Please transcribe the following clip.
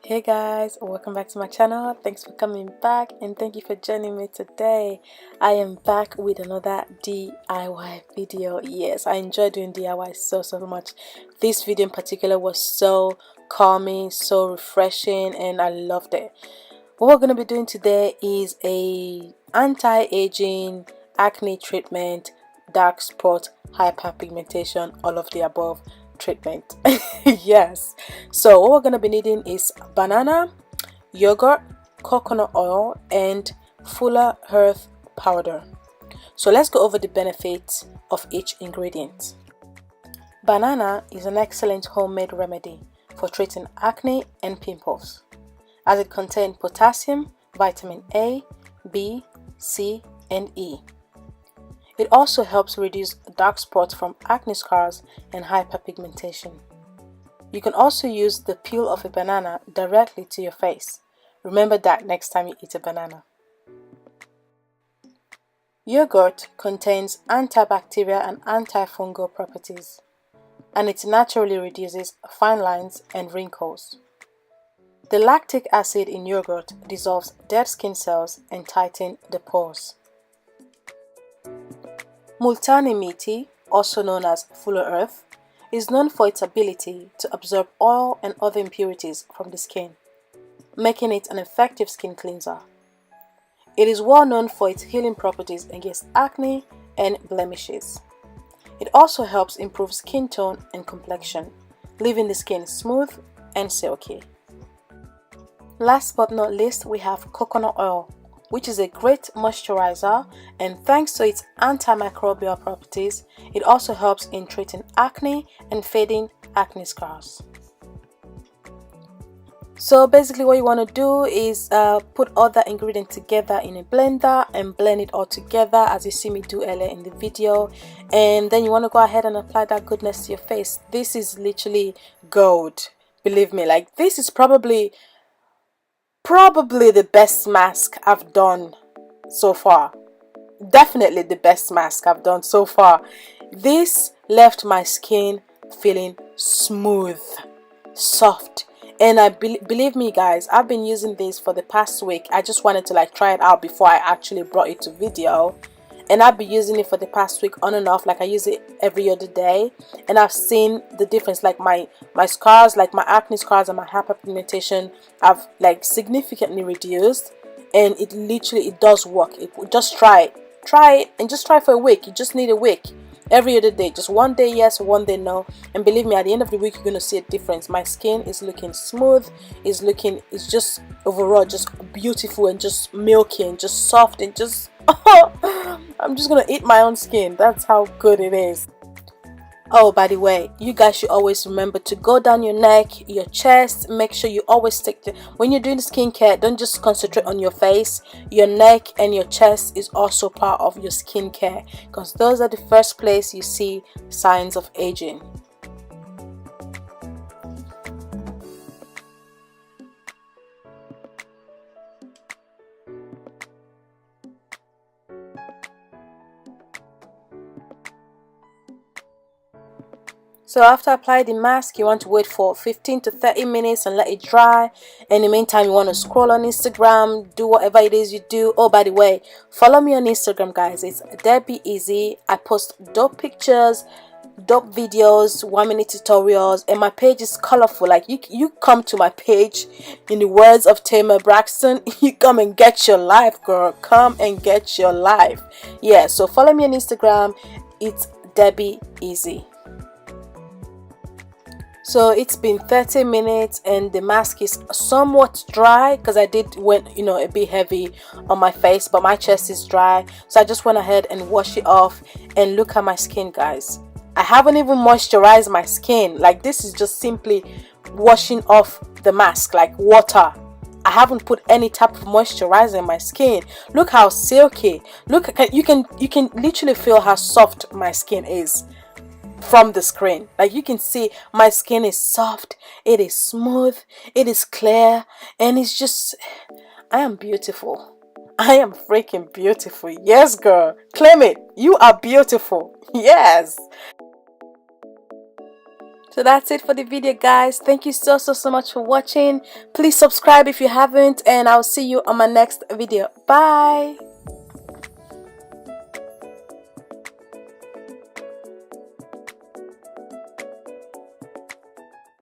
Hey guys, welcome back to my channel. Thanks for coming back and thank you for joining me today. I am back with another DIY video. Yes, I enjoy doing DIY so much. This video in particular was so calming, so refreshing, and I loved it. What we're going to be doing today is a anti-aging acne treatment, dark spot, hyperpigmentation, all of the above treatment. Yes, so what we're going to be needing is banana, yogurt, coconut oil, and fuller earth powder. So let's go over the benefits of each ingredient. Banana is an excellent homemade remedy for treating acne and pimples, as it contains potassium, vitamin A, B, C, and E. It also helps reduce dark spots from acne scars and hyperpigmentation. You can also use the peel of a banana directly to your face. Remember that next time you eat a banana. Yogurt contains antibacterial and antifungal properties, and it naturally reduces fine lines and wrinkles. The lactic acid in yogurt dissolves dead skin cells and tightens the pores. Multani methi, also known as fuller earth, is known for its ability to absorb oil and other impurities from the skin, making it an effective skin cleanser. It is well known for its healing properties against acne and blemishes. It also helps improve skin tone and complexion, leaving the skin smooth and silky. Last but not least, we have coconut oil, which is a great moisturizer, and thanks to its antimicrobial properties, it also helps in treating acne and fading acne scars. So basically what you want to do is put all the ingredients together in a blender and blend it all together as you see me do earlier in the video, and then you want to go ahead and apply that goodness to your face. This is literally gold, believe me. Like, this is probably the best mask I've done so far. Definitely the best mask I've done so far. This left my skin feeling smooth, soft, and believe me guys, I've been using this for the past week. I just wanted to try it out before I actually brought it to video, and I've been using it for the past week on and off. Like, I use it every other day, and I've seen the difference. Like my scars, like my acne scars and my hyperpigmentation have significantly reduced, and it does work. Just try it and just try for a week. You just need a week. Every other day, just one day yes, one day no, and believe me, at the end of the week you're going to see a difference. My skin is looking smooth, it's just overall just beautiful and just milky and just soft and just I'm just gonna eat my own skin. That's how good it is. Oh, by the way, you guys should always remember to go down your neck, your chest. Make sure you always when you're doing the skincare, don't just concentrate on your face. Your neck and your chest is also part of your skincare, because those are the first place you see signs of aging. So after applying the mask, you want to wait for 15 to 30 minutes and let it dry. In the meantime, you want to scroll on Instagram, do whatever it is you do. Oh, by the way, follow me on Instagram, guys. It's debyizy. I post dope pictures, dope videos, 1-minute tutorials, and my page is colorful. Like, you come to my page, in the words of Tamar Braxton, you come and get your life, girl. Come and get your life. Yeah, so follow me on Instagram. It's debyizy. So it's been 30 minutes and the mask is somewhat dry, because I went a bit heavy on my face, but my chest is dry. So I just went ahead and washed it off, and look at my skin, guys. I haven't even moisturized my skin. Like, this is just simply washing off the mask like water. I haven't put any type of moisturizer in my skin. Look how silky. Look, you can literally feel how soft my skin is from the screen. Like, you can see my skin is soft, it is smooth, it is clear, and it's just, I am beautiful. I am freaking beautiful. Yes, girl, claim it. You are beautiful. Yes. So that's it for the video, guys. Thank you so much for watching. Please subscribe if you haven't, and I'll see you on my next video. Bye.